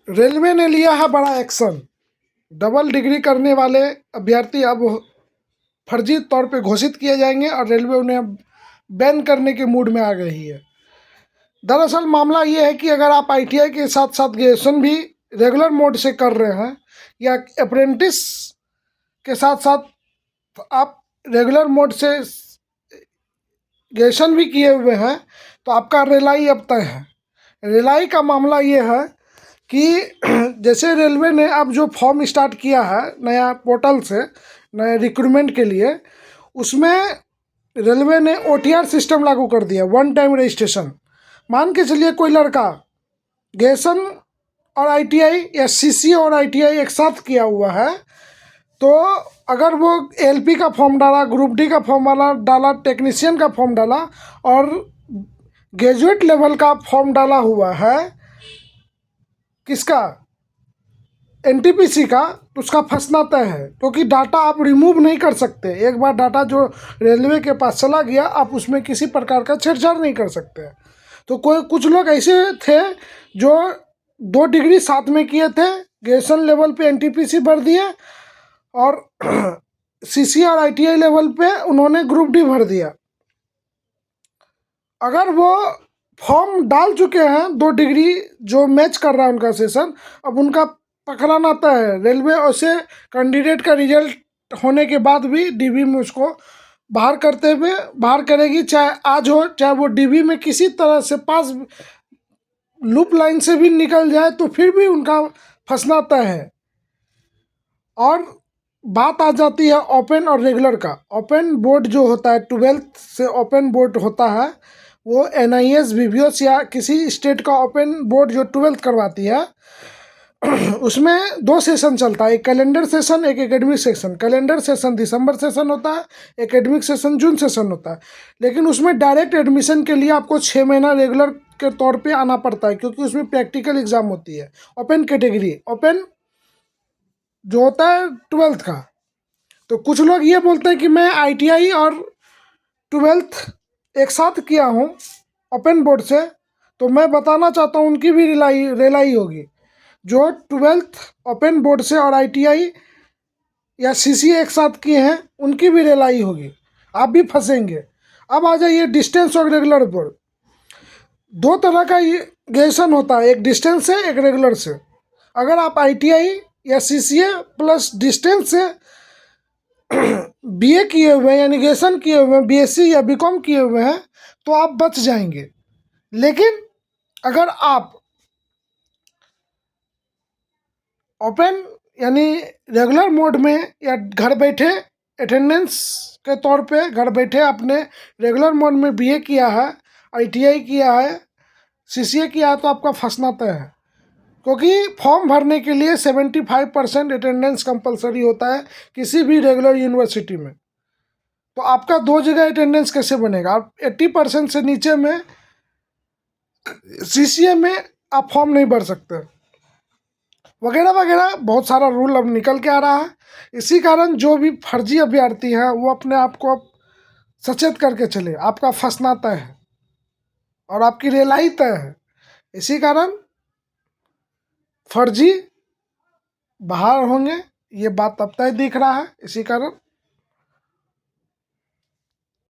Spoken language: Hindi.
रेलवे ने लिया है बड़ा एक्शन। डबल डिग्री करने वाले अभ्यर्थी अब फर्जी तौर पे घोषित किए जाएंगे और रेलवे उन्हें बैन करने के मूड में आ गई है। दरअसल मामला ये है कि अगर आप आईटीआई के साथ साथ ग्रेजुएशन भी रेगुलर मोड से कर रहे हैं या अप्रेंटिस के साथ साथ आप रेगुलर मोड से ग्रेजुएशन भी किए हुए हैं तो आपका रेलाई अब तय है। रेलाई का मामला ये है कि जैसे रेलवे ने अब जो फॉर्म स्टार्ट किया है नया पोर्टल से नए रिक्रूटमेंट के लिए, उसमें रेलवे ने ओटीआर सिस्टम लागू कर दिया, वन टाइम रजिस्ट्रेशन। मान के चलिए कोई लड़का ग्रेजुएशन और आईटीआई या सीसीए और आईटीआई एक साथ किया हुआ है, तो अगर वो एलपी का फॉर्म डाला, ग्रुप डी का फॉर्म डाला, टेक्नीशियन का फॉर्म डाला और ग्रेजुएट लेवल का फॉर्म डाला हुआ है किसका, एनटीपीसी का, तो उसका फंसना तय है। क्योंकि डाटा आप रिमूव नहीं कर सकते। एक बार डाटा जो रेलवे के पास चला गया, आप उसमें किसी प्रकार का छेड़छाड़ नहीं कर सकते। तो कुछ लोग ऐसे थे जो 2 डिग्री साथ में किए थे, ग्रेजुएशन लेवल पे एनटीपीसी भर दिए और सीसी और आईटीआई लेवल पे उन्होंने ग्रुप डी भर दिया। अगर वो फॉर्म डाल चुके हैं 2 डिग्री जो मैच कर रहा है उनका सेशन, अब उनका पकड़ाना आता है। रेलवे उसे कैंडिडेट का रिजल्ट होने के बाद भी डीबी में उसको बाहर करेगी, चाहे आज हो चाहे वो डीबी में किसी तरह से पास लूप लाइन से भी निकल जाए, तो फिर भी उनका फंसना तय है। और बात आ जाती है ओपन और रेगुलर का। ओपन बोर्ड जो होता है, 12th से ओपन बोर्ड होता है, वो एनआईएस वीवीएस या किसी स्टेट का ओपन बोर्ड जो 12th करवाती है, उसमें 2 सेशन चलता है, एक कैलेंडर सेशन, एक एकेडमिक सेशन। कैलेंडर सेशन दिसंबर सेशन होता है, एकेडमिक सेशन जून सेशन होता है। लेकिन उसमें डायरेक्ट एडमिशन के लिए आपको 6 महीना रेगुलर के तौर पे आना पड़ता है, क्योंकि उसमें प्रैक्टिकल एग्जाम होती है। ओपन कैटेगरी, ओपन जो होता है 12th का। तो कुछ लोग ये बोलते हैं कि मैं आईटीआई और 12th एक साथ किया हूँ ओपन बोर्ड से, तो मैं बताना चाहता हूँ उनकी भी रेलाई होगी। जो 12th ओपन बोर्ड से और आईटीआई या सीसीए एक साथ किए हैं उनकी भी रेलाई होगी, आप भी फंसेंगे। अब आ जाइए डिस्टेंस और रेगुलर बोर्ड। 2 तरह का ग्रेजुएशन होता है, एक डिस्टेंस से एक रेगुलर से। अगर आप आईटीआई या सीसीए प्लस डिस्टेंस से बीए किए हुए हैं यानी ग्रेजुएशन किए हुए हैं, बीएससी या बीकॉम किए हुए हैं, तो आप बच जाएंगे। लेकिन अगर आप ओपन यानी रेगुलर मोड में या घर बैठे अटेंडेंस के तौर पे घर बैठे आपने रेगुलर मोड में बीए किया है, आईटीआई किया है, सीसीए किया है, तो आपका फंसना तय है। क्योंकि फॉर्म भरने के लिए 75% अटेंडेंस कंपलसरी होता है किसी भी रेगुलर यूनिवर्सिटी में। तो आपका 2 जगह अटेंडेंस कैसे बनेगा? आप 80% से नीचे में सीसीए में आप फॉर्म नहीं भर सकते, वगैरह वगैरह बहुत सारा रूल अब निकल के आ रहा है। इसी कारण जो भी फर्जी अभ्यर्थी हैं वो अपने आप को अब सचेत करके चले, आपका फंसना तय है और आपकी रेलाई तय है। इसी कारण फर्जी बाहर होंगे, ये बात अब तय दिख रहा है। इसी कारण